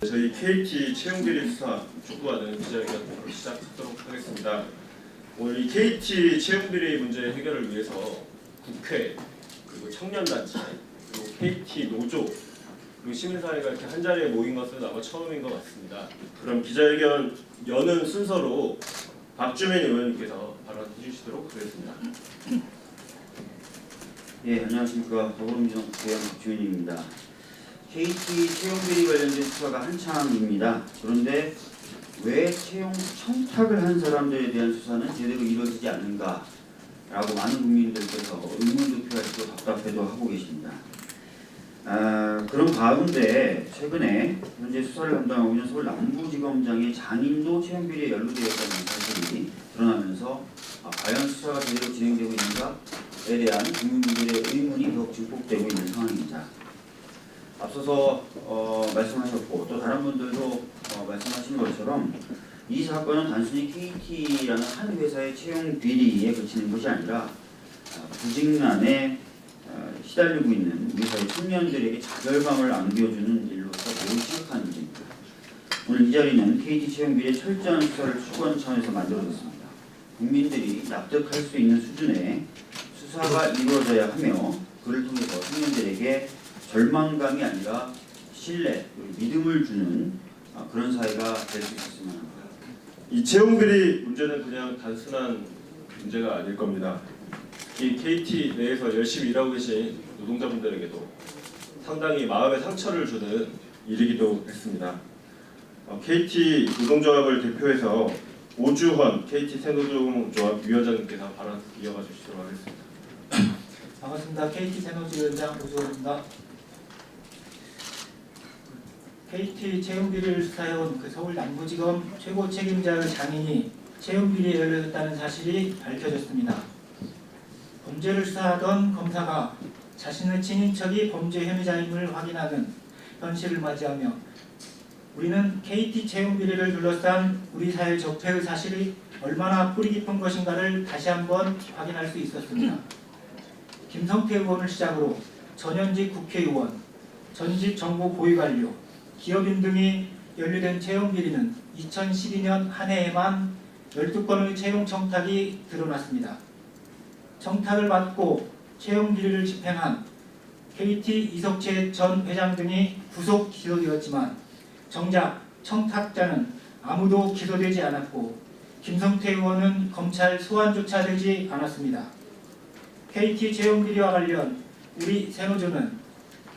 저희 KT 채용비리 수사 촉구하는 기자회견 시작하도록 하겠습니다. 오늘 이 KT 채용비리 문제 해결을 위해서 국회, 그리고 청년단체, 그리고 KT 노조, 그리고 시민사회가 이렇게 한 자리에 모인 것은 아마 처음인 것 같습니다. 그럼 기자회견 여는 순서로 박주민 의원님께서 발언해 주시도록 하겠습니다. 예, 안녕하십니까. 더불어민주당 국회의원 박주민입니다. KT 채용비리 관련된 수사가 한창입니다. 그런데 왜 채용 청탁을 한 사람들에 대한 수사는 제대로 이루어지지 않는가라고 많은 국민들께서 의문도 표하시고 답답해도 하고 계십니다. 그런 가운데 최근에 현재 수사를 담당하고 있는 서울 남부지검장의 장인도 채용비리에 연루되었다는 사실이 드러나면서 과연 수사가 제대로 진행되고 있는가에 대한 국민들의 의문이 더욱 증폭되고 있는 상황입니다. 앞서서 말씀하셨고 또 다른 분들도 말씀하신 것처럼 이 사건은 단순히 KT라는 한 회사의 채용 비리에 그치는 것이 아니라 부직난에 시달리고 있는 우리 사회 청년들에게 자결감을 안겨주는 일로서 매우 심각한 문제입니다. 오늘 이 자리는 KT 채용 비리의 철저한 수사를 추구하는 차원에서 만들어졌습니다. 국민들이 납득할 수 있는 수준의 수사가 이루어져야 하며 그를 통해서 청년들에게 절망감이 아니라 신뢰, 믿음을 주는 그런 사회가 될 수 있었으면 합니다. 이 채용비리 문제는 그냥 단순한 문제가 아닐 겁니다. 이 KT 내에서 열심히 일하고 계신 노동자분들에게도 상당히 마음에 상처를 주는 일이기도 했습니다. KT 노동조합을 대표해서 오주헌 KT 새노조조합 위원장님께서 발언 이어가 주시도록 하겠습니다. 반갑습니다. KT 새노조위원장 오주헌입니다. KT 채용비리를 수사해온 서울 남부지검 최고 책임자의 장인이 채용비리에 연루됐다는 사실이 밝혀졌습니다. 범죄를 수사하던 검사가 자신의 친인척이 범죄 혐의자임을 확인하는 현실을 맞이하며 우리는 KT 채용비리를 둘러싼 우리 사회 적폐의 사실이 얼마나 뿌리 깊은 것인가를 다시 한번 확인할 수 있었습니다. 김성태 의원을 시작으로 전현직 국회의원, 전직 정부 고위관료, 기업인 등이 연루된 채용비리는 2012년 한 해에만 12건의 채용 청탁이 드러났습니다. 청탁을 받고 채용비리를 집행한 KT 이석채 전 회장 등이 구속 기소되었지만 정작 청탁자는 아무도 기소되지 않았고 김성태 의원은 검찰 소환조차 되지 않았습니다. KT 채용비리와 관련 우리 새노조는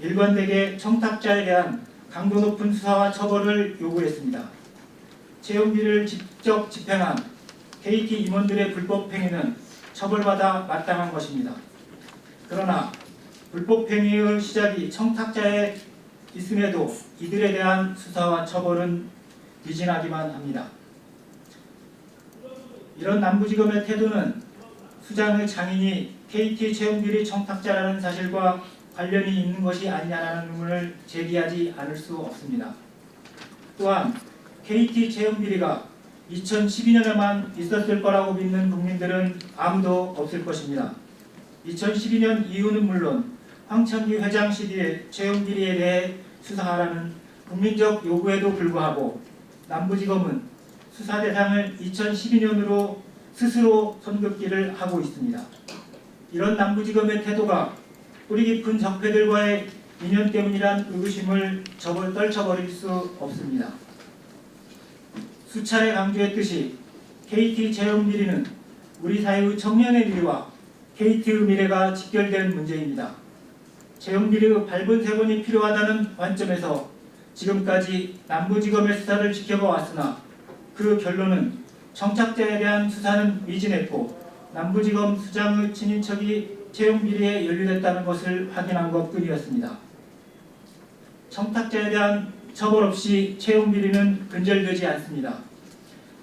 일관되게 청탁자에 대한 강도 높은 수사와 처벌을 요구했습니다. 채용비리를 직접 집행한 KT 임원들의 불법 행위는 처벌받아 마땅한 것입니다. 그러나 불법 행위의 시작이 청탁자에 있음에도 이들에 대한 수사와 처벌은 미진하기만 합니다. 이런 남부지검의 태도는 수장의 장인이 KT 채용비리 청탁자라는 사실과 관련이 있는 것이 아니냐라는 의문을 제기하지 않을 수 없습니다. 또한 KT 채용비리가 2012년에만 있었을 거라고 믿는 국민들은 아무도 없을 것입니다. 2012년 이후는 물론 황천기 회장 시기의 채용비리에 대해 수사하라는 국민적 요구에도 불구하고 남부지검은 수사 대상을 2012년으로 스스로 손긋기를 하고 있습니다. 이런 남부지검의 태도가 뿌리 깊은 적폐들과의 인연 때문이란 의구심을 떨쳐버릴 수 없습니다. 수차례 강조했듯이 KT 채용비리는 우리 사회의 청년의 미래와 KT의 미래가 직결된 문제입니다. 채용비리의 밟은 세번이 필요하다는 관점에서 지금까지 남부지검의 수사를 지켜봐 왔으나 그 결론은 청탁자에 대한 수사는 미진했고 남부지검 수장의 친인척이 채용비리에 연루됐다는 것을 확인한 것뿐이었습니다. 청탁자에 대한 처벌 없이 채용비리는 근절되지 않습니다.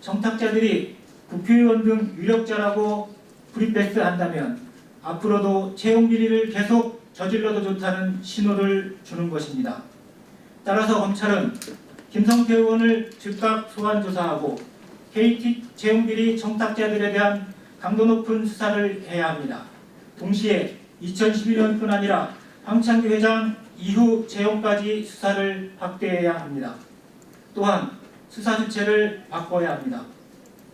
청탁자들이 국회의원 등 유력자라고 프리패스한다면 앞으로도 채용비리를 계속 저질러도 좋다는 신호를 주는 것입니다. 따라서 검찰은 김성태 의원을 즉각 소환조사하고 KT 채용비리 청탁자들에 대한 강도 높은 수사를 해야 합니다. 동시에 2011년뿐 아니라 황창기 회장 이후 채용까지 수사를 확대해야 합니다. 또한 수사 주체를 바꿔야 합니다.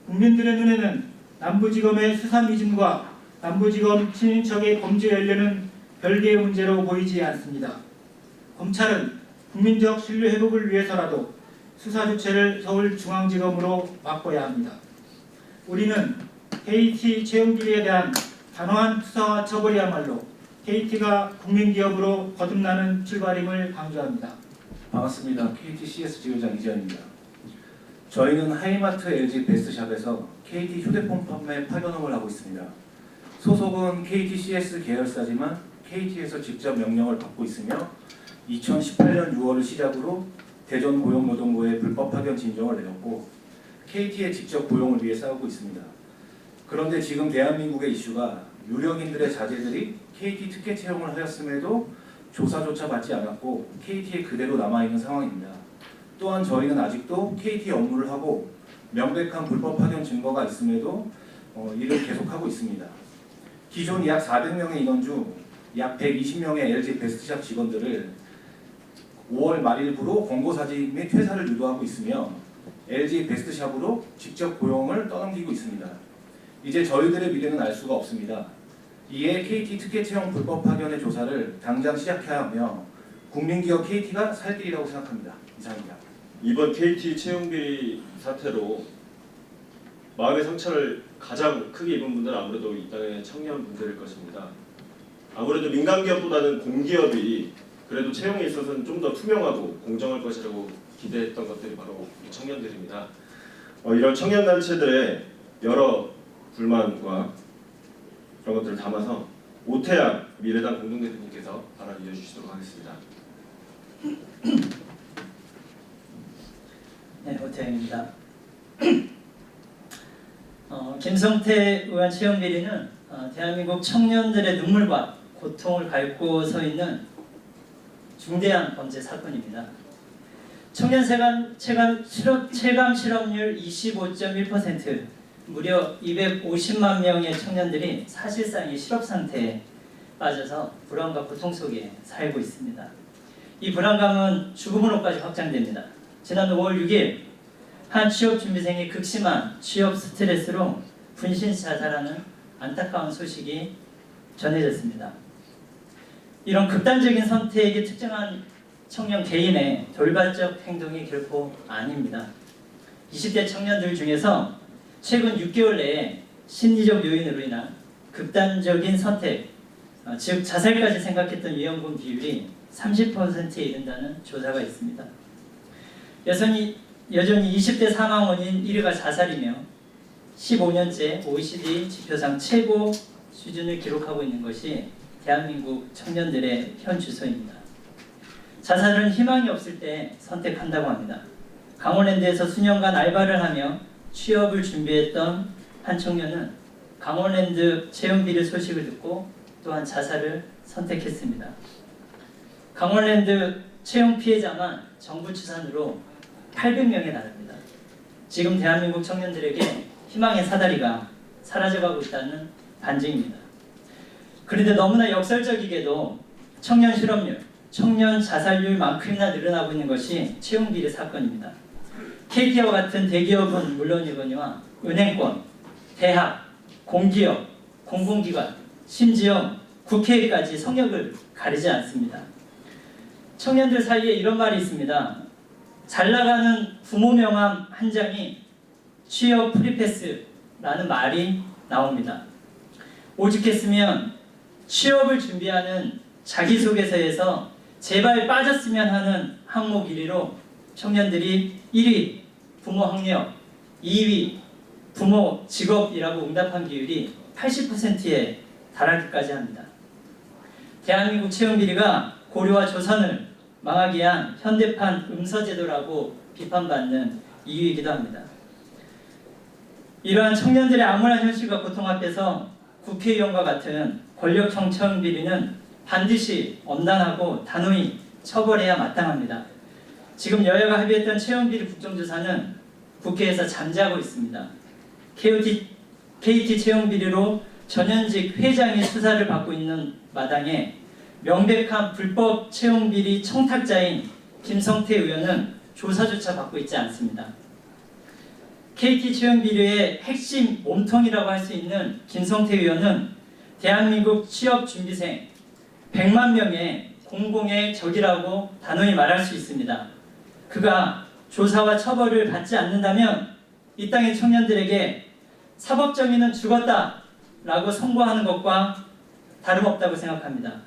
국민들의 눈에는 남부지검의 수사 미진과 남부지검 친인척의 범죄 연루는 별개의 문제로 보이지 않습니다. 검찰은 국민적 신뢰 회복을 위해서라도 수사 주체를 서울중앙지검으로 바꿔야 합니다. 우리는 KT 채용 비리에 대한 단호한 수사와 처벌이야말로 KT가 국민기업으로 거듭나는 출발임을 강조합니다. 반갑습니다. KT CS 지회장 이재현입니다. 저희는 하이마트 LG 베스트샵에서 KT 휴대폰 판매 파견업을 하고 있습니다. 소속은 KT CS 계열사지만 KT에서 직접 명령을 받고 있으며 2018년 6월을 시작으로 대전 고용노동부에 불법 파견 진정을 내렸고 KT의 직접 고용을 위해 싸우고 있습니다. 그런데 지금 대한민국의 이슈가 유력인들의 자제들이 KT 특혜 채용을 하였음에도 조사조차 받지 않았고 KT에 그대로 남아있는 상황입니다. 또한 저희는 아직도 KT 업무를 하고 명백한 불법 파견 증거가 있음에도 일을 계속하고 있습니다. 기존 약 400명의 인원 중 약 120명의 LG 베스트샵 직원들을 5월 말일부로 권고사직 및 퇴사를 유도하고 있으며 LG 베스트샵으로 직접 고용을 떠넘기고 있습니다. 이제 저희들의 미래는 알 수가 없습니다. 이에 KT 특혜 채용 불법 파견의 조사를 당장 시작해야 하며 국민기업 KT가 살 길이라고 생각합니다. 이상입니다. 이번 KT 채용비리 사태로 마음의 상처를 가장 크게 입은 분들은 아무래도 이 땅의 청년분들일 것입니다. 아무래도 민간기업보다는 공기업이 그래도 채용에 있어서는 좀 더 투명하고 공정할 것이라고 기대했던 것들이 바로 청년들입니다. 이런 청년단체들의 여러 불만과 그런 것들을 담아서 오태양 미래당 공동대표님께서 발언 이어주시도록 하겠습니다. 네, 오태양입니다. 김성태 의원 채용 비리는 대한민국 청년들의 눈물과 고통을 밟고 서 있는 중대한 범죄 사건입니다. 청년 체감 실업률 25.1%, 무려 250만 명의 청년들이 사실상 이 실업 상태에 빠져서 불안과 고통 속에 살고 있습니다. 이 불안감은 죽음으로까지 확장됩니다. 지난 5월 6일 한 취업준비생이 극심한 취업 스트레스로 분신 자살하는 안타까운 소식이 전해졌습니다. 이런 극단적인 선택이 특정한 청년 개인의 돌발적 행동이 결코 아닙니다. 20대 청년들 중에서 최근 6개월 내에 심리적 요인으로 인한 극단적인 선택, 즉 자살까지 생각했던 위험군 비율이 30%에 이른다는 조사가 있습니다. 여전히 20대 사망 원인 1위가 자살이며 15년째 OECD 지표상 최고 수준을 기록하고 있는 것이 대한민국 청년들의 현 주소입니다. 자살은 희망이 없을 때 선택한다고 합니다. 강원랜드에서 수년간 알바를 하며 취업을 준비했던 한 청년은 강원랜드 채용 비리 소식을 듣고 또한 자살을 선택했습니다. 강원랜드 채용 피해자만 정부 추산으로 800명에 달합니다. 지금 대한민국 청년들에게 희망의 사다리가 사라져가고 있다는 반증입니다. 그런데 너무나 역설적이게도 청년 실업률, 청년 자살률만큼이나 늘어나고 있는 것이 채용비리 사건입니다. KT와 같은 대기업은 물론이거니와 은행권, 대학, 공기업, 공공기관, 심지어 국회까지 성역을 가리지 않습니다. 청년들 사이에 이런 말이 있습니다. 잘 나가는 부모 명함 한 장이 취업 프리패스라는 말이 나옵니다. 오죽했으면 취업을 준비하는 자기소개서에서 제발 빠졌으면 하는 항목 1위로 청년들이 1위 부모 학력, 2위 부모 직업이라고 응답한 비율이 80%에 달하기까지 합니다. 대한민국 채용비리가 고려와 조선을 망하게 한 현대판 음서제도라고 비판받는 이유이기도 합니다. 이러한 청년들의 암울한 현실과 고통 앞에서 국회의원과 같은 권력형 채용비리는 반드시 엄단하고 단호히 처벌해야 마땅합니다. 지금 여야가 합의했던 채용비리 국정조사는 국회에서 잠자고 있습니다. KT 채용비리로 전현직 회장이 수사를 받고 있는 마당에 명백한 불법 채용비리 청탁자인 김성태 의원은 조사조차 받고 있지 않습니다. KT 채용비리의 핵심 몸통이라고 할 수 있는 김성태 의원은 대한민국 취업준비생 100만 명의 공공의 적이라고 단호히 말할 수 있습니다. 그가 조사와 처벌을 받지 않는다면 이 땅의 청년들에게 사법정의는 죽었다 라고 선고하는 것과 다름없다고 생각합니다.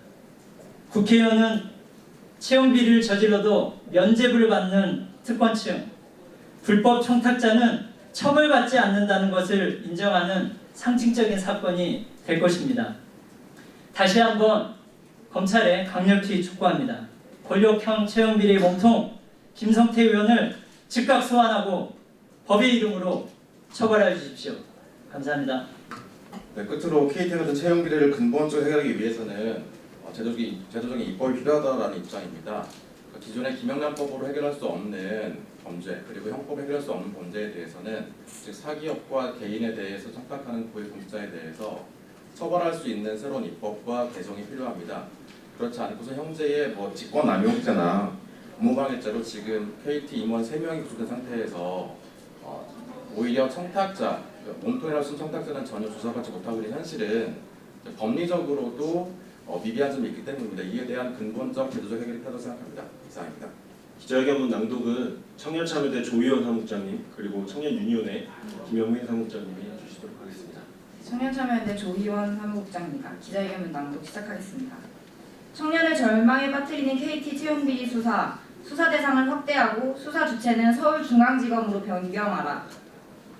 국회의원은 채용비리를 저질러도 면죄부를 받는 특권층, 불법 청탁자는 처벌받지 않는다는 것을 인정하는 상징적인 사건이 될 것입니다. 다시 한번 검찰에 강력히 촉구합니다. 권력형 채용비리 몸통 김성태 의원을 즉각 소환하고 법의 이름으로 처벌해 주십시오. 감사합니다. 네, 끝으로 KT 같은 채용 비리를 근본적으로 해결하기 위해서는 제도적인 입법이 필요하다라는 입장입니다. 기존의 김영란법으로 해결할 수 없는 범죄 그리고 형법으로 해결할 수 없는 범죄에 대해서는 즉 사기업과 개인에 대해서 청탁하는 고위공직자에 대해서 처벌할 수 있는 새로운 입법과 개정이 필요합니다. 그렇지 않고서 현재의 직권남용죄나 업무방해죄로 지금 KT 임원 3명이 구속된 상태에서 오히려 청탁자, 몸통이라고 쓴 청탁자는 전혀 조사받지 못하고 있는 현실은 법리적으로도 미비한 점이 있기 때문입니다. 이에 대한 근본적 제도적 해결이 필요하다고 생각합니다. 이상입니다. 기자회견문 낭독은 청년참여대 조희원 사무국장님 그리고 청년유니온의 김영민 사무국장님이 해주시도록 하겠습니다. 청년참여연대 조희원 사무국장입니다. 기자회견문 낭독 시작하겠습니다. 청년을 절망에 빠뜨리는 KT 채용비리 수사 대상을 확대하고 수사 주체는 서울중앙지검으로 변경하라.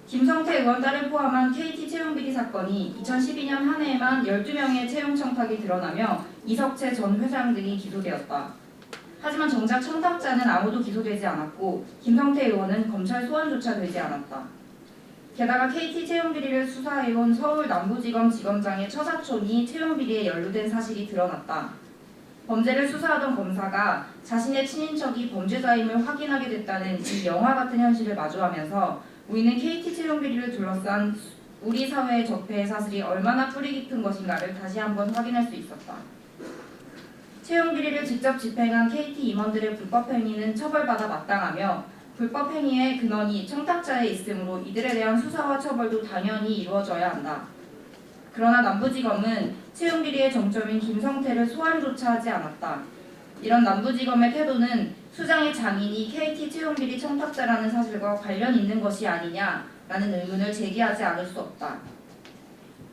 김성태 의원 딸을 포함한 KT 채용비리 사건이 2012년 한 해에만 12명의 채용 청탁이 드러나며 이석채 전 회장 등이 기소되었다. 하지만 정작 청탁자는 아무도 기소되지 않았고 김성태 의원은 검찰 소환조차 되지 않았다. 게다가 KT 채용비리를 수사해온 서울 남부지검 지검장의 처사촌이 채용비리에 연루된 사실이 드러났다. 범죄를 수사하던 검사가 자신의 친인척이 범죄자임을 확인하게 됐다는 이 영화 같은 현실을 마주하면서 우리는 KT 채용비리를 둘러싼 우리 사회의 적폐의 사슬이 얼마나 뿌리 깊은 것인가를 다시 한번 확인할 수 있었다. 채용비리를 직접 집행한 KT 임원들의 불법행위는 처벌받아 마땅하며 불법행위의 근원이 청탁자에 있으므로 이들에 대한 수사와 처벌도 당연히 이루어져야 한다. 그러나 남부지검은 채용비리의 정점인 김성태를 소환조차 하지 않았다. 이런 남부지검의 태도는 수장의 장인이 KT 채용비리 청탁자라는 사실과 관련 있는 것이 아니냐라는 의문을 제기하지 않을 수 없다.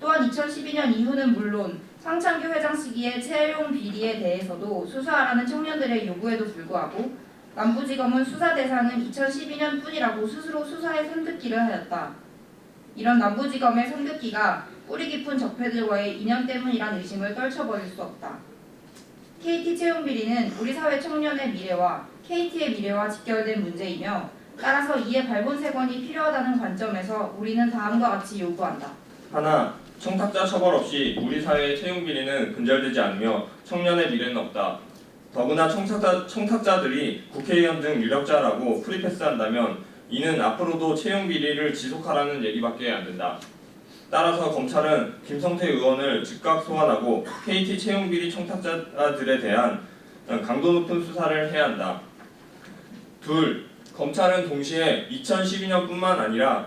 또한 2012년 이후는 물론 황창규 회장 시기의 채용 비리에 대해서도 수사하라는 청년들의 요구에도 불구하고 남부지검은 수사 대상은 2012년 뿐이라고 스스로 수사에 손듣기를 하였다. 이런 남부지검의 손듣기가 뿌리 깊은 적폐들과의 인연 때문이란 의심을 떨쳐버릴 수 없다. KT 채용비리는 우리 사회 청년의 미래와 KT의 미래와 직결된 문제이며 따라서 이에 발본색원이 필요하다는 관점에서 우리는 다음과 같이 요구한다. 하나, 청탁자 처벌 없이 우리 사회의 채용비리는 근절되지 않으며 청년의 미래는 없다. 더구나 청탁자들이 국회의원 등 유력자라고 프리패스한다면 이는 앞으로도 채용비리를 지속하라는 얘기밖에 안 된다. 따라서 검찰은 김성태 의원을 즉각 소환하고 KT 채용비리 청탁자들에 대한 강도 높은 수사를 해야 한다. 둘, 검찰은 동시에 2012년뿐만 아니라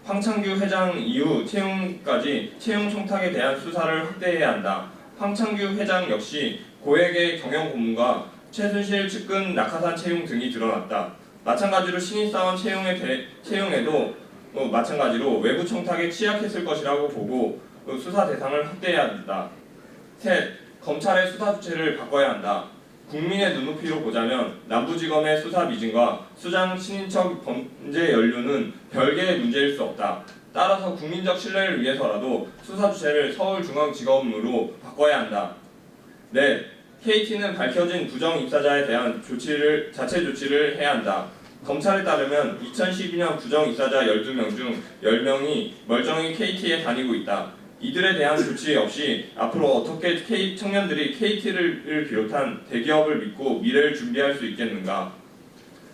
황창규 회장 이후 채용까지 채용 청탁에 대한 수사를 확대해야 한다. 황창규 회장 역시 고액의 경영 고문과 최순실 측근 낙하산 채용 등이 드러났다. 마찬가지로 신입사원 채용에도 마찬가지로 외부 청탁에 취약했을 것이라고 보고 수사 대상을 확대해야 한다. 셋, 검찰의 수사 주체를 바꿔야 한다. 국민의 눈높이로 보자면 남부지검의 수사 미진과 수장 친인척 범죄 연루는 별개의 문제일 수 없다. 따라서 국민적 신뢰를 위해서라도 수사 주체를 서울중앙지검으로 바꿔야 한다. 넷, KT는 밝혀진 부정 입사자에 대한 자체 조치를 해야 한다. 검찰에 따르면 2012년 부정 입사자 12명 중 10명이 멀쩡히 KT에 다니고 있다. 이들에 대한 조치 없이 앞으로 어떻게 청년들이 KT를 비롯한 대기업을 믿고 미래를 준비할 수 있겠는가.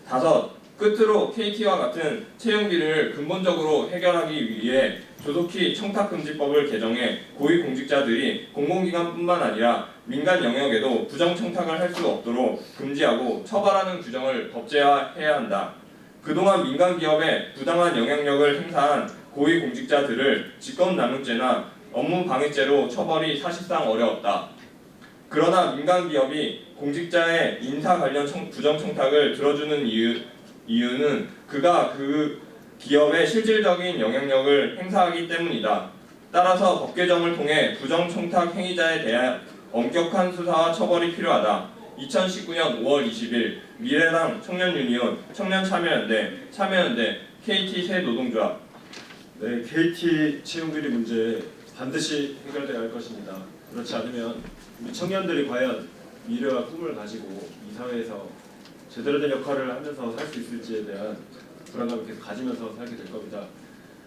다섯, 끝으로 KT와 같은 채용비리를 근본적으로 해결하기 위해 조속히 청탁금지법을 개정해 고위공직자들이 공공기관뿐만 아니라 민간 영역에도 부정청탁을 할 수 없도록 금지하고 처벌하는 규정을 법제화해야 한다. 그동안 민간 기업에 부당한 영향력을 행사한 고위공직자들을 직권남용죄나 업무방해죄로 처벌이 사실상 어려웠다. 그러나 민간 기업이 공직자의 인사 관련 부정청탁을 들어주는 이유는 그가 그 기업의 실질적인 영향력을 행사하기 때문이다. 따라서 법 개정을 통해 부정청탁 행위자에 대한 엄격한 수사와 처벌이 필요하다. 2019년 5월 20일 미래당 청년유니온, 청년참여연대, KT 새노동조합. 네, KT 채용비리 문제 반드시 해결돼야 할 것입니다. 그렇지 않으면 우리 청년들이 과연 미래와 꿈을 가지고 이 사회에서 제대로 된 역할을 하면서 살 수 있을지에 대한 불안감을 계속 가지면서 살게 될 겁니다.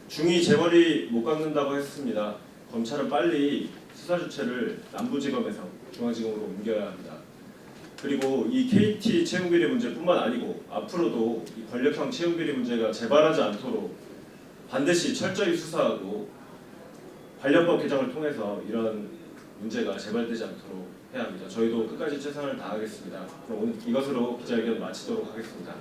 중위 재벌이 못 깎는다고 했습니다. 검찰은 빨리 수사 주체를 남부지검에서 중앙지검으로 옮겨야 합니다. 그리고 이 KT 채용비리 문제뿐만 아니고 앞으로도 이 권력형 채용비리 문제가 재발하지 않도록 반드시 철저히 수사하고 관련법 개정을 통해서 이런 문제가 재발되지 않도록 해야 합니다. 저희도 끝까지 최선을 다하겠습니다. 그럼 오늘 이것으로 기자회견 마치도록 하겠습니다.